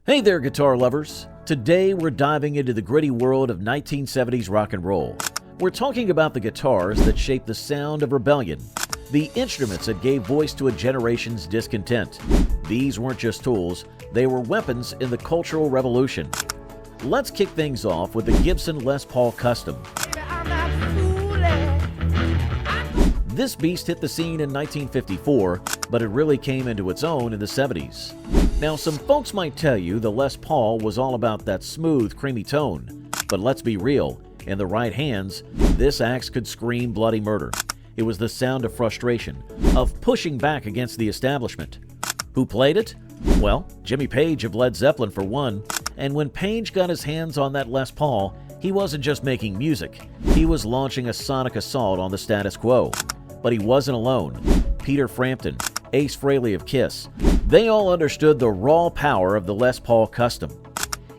Hey there, guitar lovers! Today we're diving into the gritty world of 1970s rock and roll. We're talking about the guitars that shaped the sound of rebellion, the instruments that gave voice to a generation's discontent. These weren't just tools, they were weapons in the cultural revolution. Let's kick things off with the Gibson Les Paul Custom. This beast hit the scene in 1954, but it really came into its own in the 70s. Now, some folks might tell you the Les Paul was all about that smooth, creamy tone, but let's be real, in the right hands, this axe could scream bloody murder. It was the sound of frustration, of pushing back against the establishment. Who played it? Well, Jimmy Page of Led Zeppelin for one, and when Page got his hands on that Les Paul, he wasn't just making music, he was launching a sonic assault on the status quo. But he wasn't alone. Peter Frampton, Ace Frehley of Kiss, they all understood the raw power of the Les Paul Custom.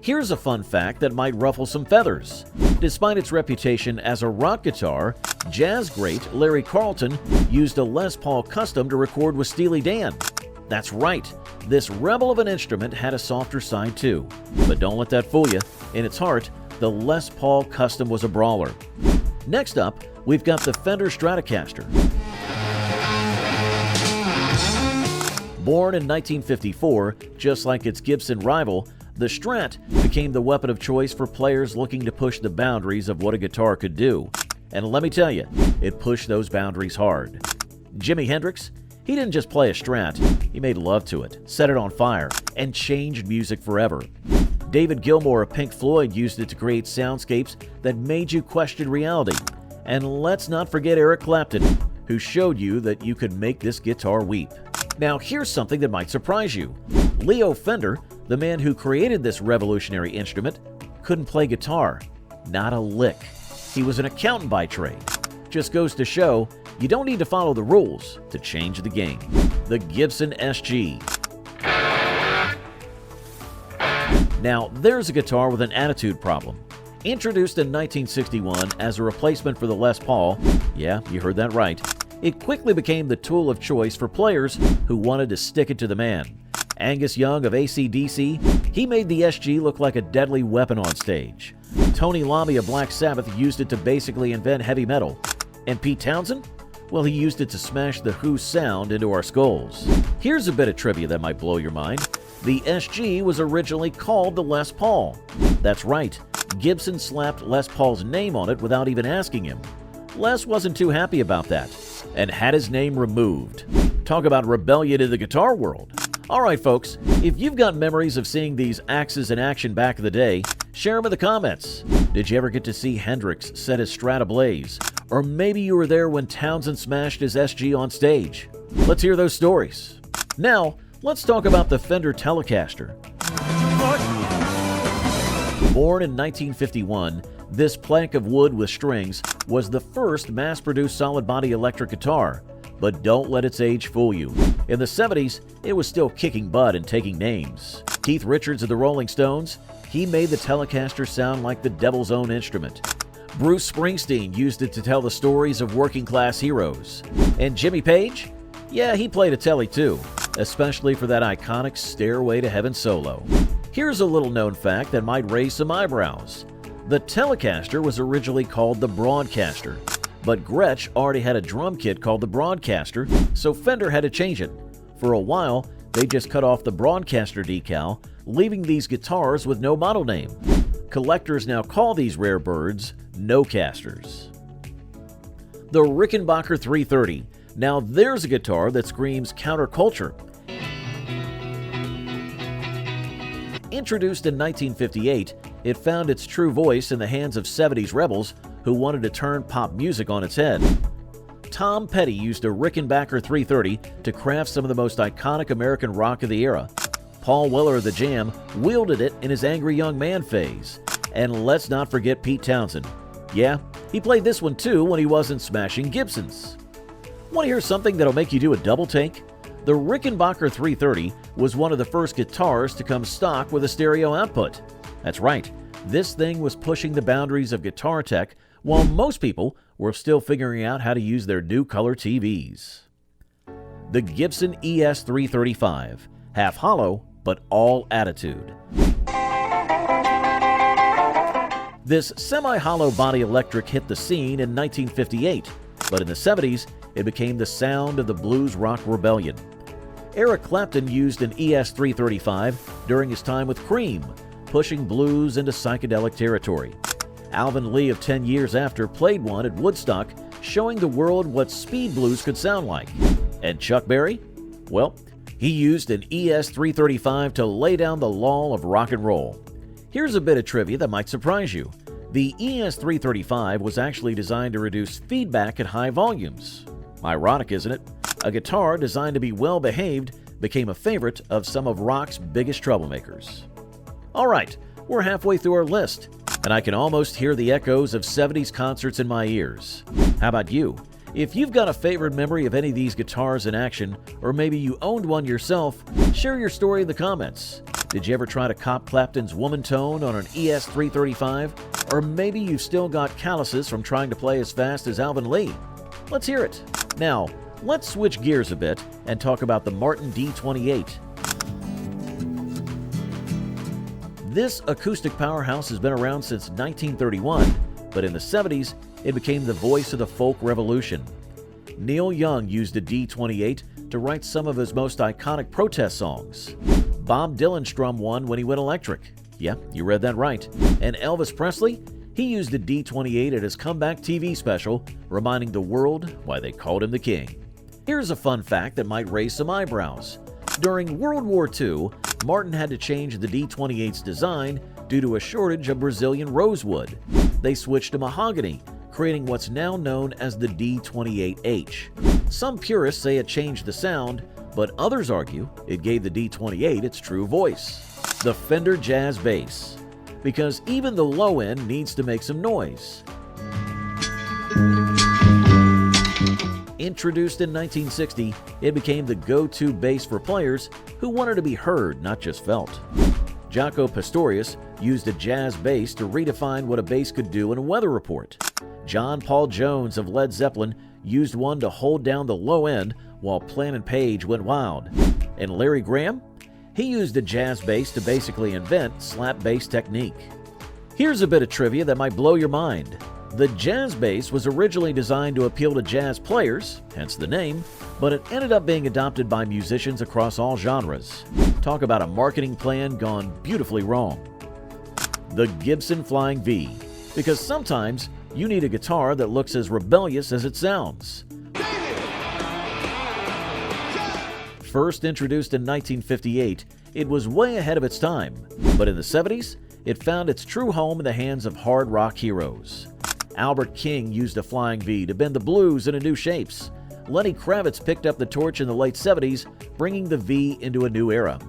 Here's a fun fact that might ruffle some feathers. Despite its reputation as a rock guitar, jazz great Larry Carlton used a Les Paul Custom to record with Steely Dan. That's right, this rebel of an instrument had a softer side too. But don't let that fool you. In its heart, the Les Paul Custom was a brawler. Next up, we've got the Fender Stratocaster. Born in 1954, just like its Gibson rival, the Strat became the weapon of choice for players looking to push the boundaries of what a guitar could do. And let me tell you, it pushed those boundaries hard. Jimi Hendrix, he didn't just play a Strat, he made love to it, set it on fire, and changed music forever. David Gilmour of Pink Floyd used it to create soundscapes that made you question reality. And let's not forget Eric Clapton, who showed you that you could make this guitar weep. Now here's something that might surprise you. Leo Fender, the man who created this revolutionary instrument, couldn't play guitar. Not a lick. He was an accountant by trade. Just goes to show, you don't need to follow the rules to change the game. The Gibson SG. Now, there's a guitar with an attitude problem. Introduced in 1961 as a replacement for the Les Paul, yeah, you heard that right, it quickly became the tool of choice for players who wanted to stick it to the man. Angus Young of AC/DC, he made the SG look like a deadly weapon on stage. Tony Iommi of Black Sabbath used it to basically invent heavy metal. And Pete Townshend? Well, he used it to smash the Who sound into our skulls. Here's a bit of trivia that might blow your mind. The SG was originally called the Les Paul. That's right, Gibson slapped Les Paul's name on it without even asking him. Les wasn't too happy about that, and had his name removed. Talk about rebellion in the guitar world. Alright folks, if you've got memories of seeing these axes in action back in the day, share them in the comments. Did you ever get to see Hendrix set his Strat ablaze? Or maybe you were there when Townshend smashed his SG on stage. Let's hear those stories. Now, let's talk about the Fender Telecaster. Born in 1951, this plank of wood with strings was the first mass-produced solid-body electric guitar. But don't let its age fool you. In the 70s, it was still kicking butt and taking names. Keith Richards of the Rolling Stones, he made the Telecaster sound like the devil's own instrument. Bruce Springsteen used it to tell the stories of working-class heroes. And Jimmy Page? Yeah, he played a Tele too, especially for that iconic Stairway to Heaven solo. Here's a little-known fact that might raise some eyebrows. The Telecaster was originally called the Broadcaster, but Gretsch already had a drum kit called the Broadcaster, so Fender had to change it. For a while, they just cut off the Broadcaster decal, leaving these guitars with no model name. Collectors now call these rare birds no-casters. The Rickenbacker 330. Now there's a guitar that screams counterculture. Introduced in 1958, it found its true voice in the hands of 70s rebels who wanted to turn pop music on its head. Tom Petty used a Rickenbacker 330 to craft some of the most iconic American rock of the era. Paul Weller of The Jam wielded it in his Angry Young Man phase. And let's not forget Pete Townshend. Yeah, he played this one too when he wasn't smashing Gibsons. Want to hear something that'll make you do a double take? The Rickenbacker 330 was one of the first guitars to come stock with a stereo output. That's right, this thing was pushing the boundaries of guitar tech while most people were still figuring out how to use their new color TVs. The Gibson ES-335, half hollow but all attitude. This semi-hollow body electric hit the scene in 1958, but in the 70s, it became the sound of the blues rock rebellion. Eric Clapton used an ES-335 during his time with Cream, pushing blues into psychedelic territory. Alvin Lee of 10 Years After played one at Woodstock, showing the world what speed blues could sound like. And Chuck Berry? Well, he used an ES-335 to lay down the law of rock and roll. Here's a bit of trivia that might surprise you. The ES-335 was actually designed to reduce feedback at high volumes. Ironic, isn't it? A guitar designed to be well-behaved became a favorite of some of rock's biggest troublemakers. Alright, we're halfway through our list, and I can almost hear the echoes of 70s concerts in my ears. How about you? If you've got a favorite memory of any of these guitars in action, or maybe you owned one yourself, share your story in the comments. Did you ever try to cop Clapton's woman tone on an ES-335? Or maybe you've still got calluses from trying to play as fast as Alvin Lee? Let's hear it. Now, let's switch gears a bit and talk about the Martin D28. This acoustic powerhouse has been around since 1931, but in the 70s, it became the voice of the folk revolution. Neil Young used a D28 to write some of his most iconic protest songs. Bob Dylan strummed one when he went electric. Yeah, you read that right. And Elvis Presley? He used a D28 at his comeback TV special, reminding the world why they called him the king. Here's a fun fact that might raise some eyebrows. During World War II, Martin had to change the D28's design due to a shortage of Brazilian rosewood. They switched to mahogany, creating what's now known as the D28H. Some purists say it changed the sound, but others argue it gave the D28 its true voice. The Fender Jazz Bass. Because even the low end needs to make some noise. Introduced in 1960, it became the go-to bass for players who wanted to be heard, not just felt. Jaco Pastorius used a jazz bass to redefine what a bass could do in a weather report. John Paul Jones of Led Zeppelin used one to hold down the low end while Plant and Page went wild. And Larry Graham? He used a jazz bass to basically invent slap bass technique. Here's a bit of trivia that might blow your mind. The jazz bass was originally designed to appeal to jazz players, hence the name, but it ended up being adopted by musicians across all genres. Talk about a marketing plan gone beautifully wrong. The Gibson Flying V. Because sometimes you need a guitar that looks as rebellious as it sounds. First introduced in 1958, it was way ahead of its time, but in the 70s, it found its true home in the hands of hard rock heroes. Albert King used a Flying V to bend the blues into new shapes. Lenny Kravitz picked up the torch in the late 70s, bringing the V into a new era.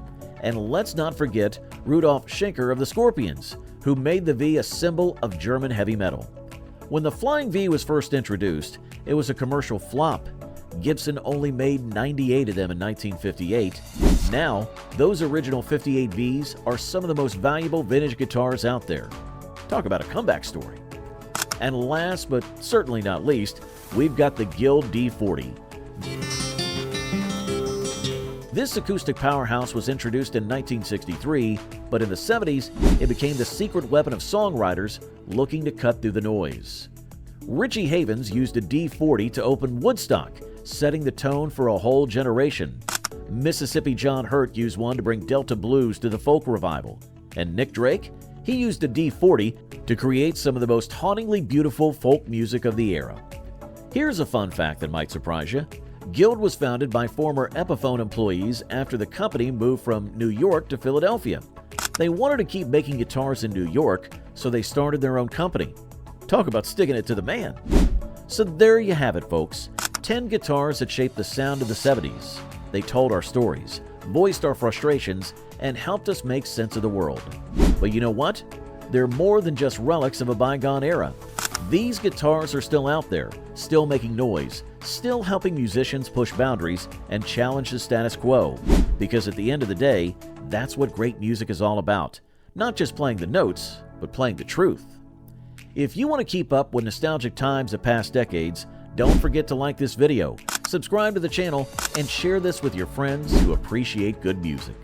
And let's not forget Rudolf Schenker of the Scorpions, who made the V a symbol of German heavy metal. When the Flying V was first introduced, it was a commercial flop. Gibson only made 98 of them in 1958. Now, those original 58 Vs are some of the most valuable vintage guitars out there. Talk about a comeback story. And last but certainly not least, we've got the Guild D40. This acoustic powerhouse was introduced in 1963, but in the 70s, it became the secret weapon of songwriters looking to cut through the noise. Richie Havens used a D40 to open Woodstock, setting the tone for a whole generation. Mississippi John Hurt used one to bring Delta blues to the folk revival. And Nick Drake? He used a D40 to create some of the most hauntingly beautiful folk music of the era. Here's a fun fact that might surprise you. Guild was founded by former Epiphone employees after the company moved from New York to Philadelphia. They wanted to keep making guitars in New York, so they started their own company. Talk about sticking it to the man. So there you have it, folks. 10 guitars that shaped the sound of the 70s. They told our stories, voiced our frustrations, and helped us make sense of the world. But you know what? They're more than just relics of a bygone era. These guitars are still out there, still making noise, still helping musicians push boundaries and challenge the status quo. Because at the end of the day, that's what great music is all about. Not just playing the notes, but playing the truth. If you want to keep up with nostalgic times of past decades, don't forget to like this video, subscribe to the channel, and share this with your friends who appreciate good music.